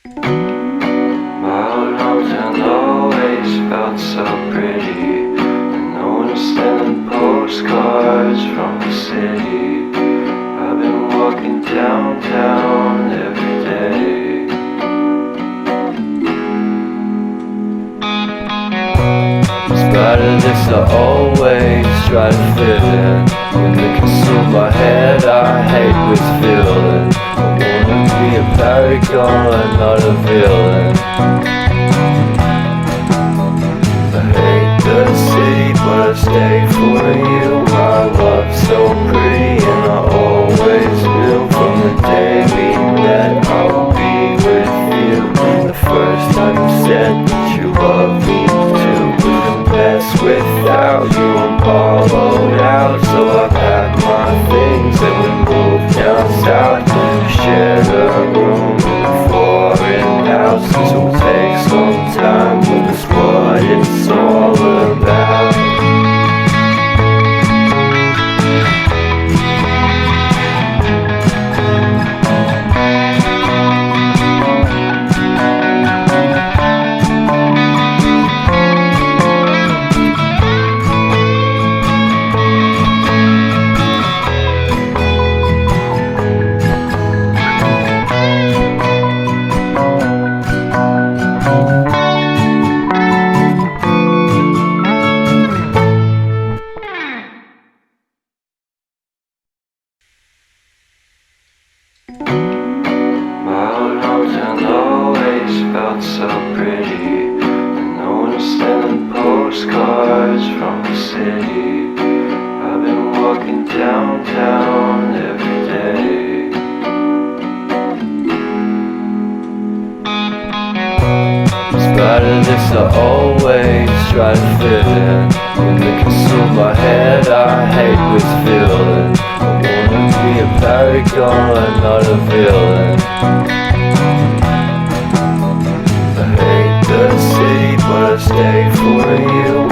My old hometown always felt so pretty, and no one was sending postcards from the city. I've been walking downtown every day. In spite of this, I always try to fit in. When they consume my head, I hate this feeling. I wanna be a paragon, not a villain. I hate the city, but I stay for you. My love's so pretty, and I always knew from the day we met I would be with you. The first time you said that you love me too, couldn't pass without you. I'm hollowed out, so I packed my things and we moved down south. We shared a room in a foreign house. This will take some time, but that's what it's all about. My old hometown always felt so pretty, and no one was sending postcards from the city. I've been walking downtown every day. In spite of this, I always try to fit in. When they consume my head, I hate this feeling. I wanna be a paragon, not a villain. I hate the city, but I stay for you.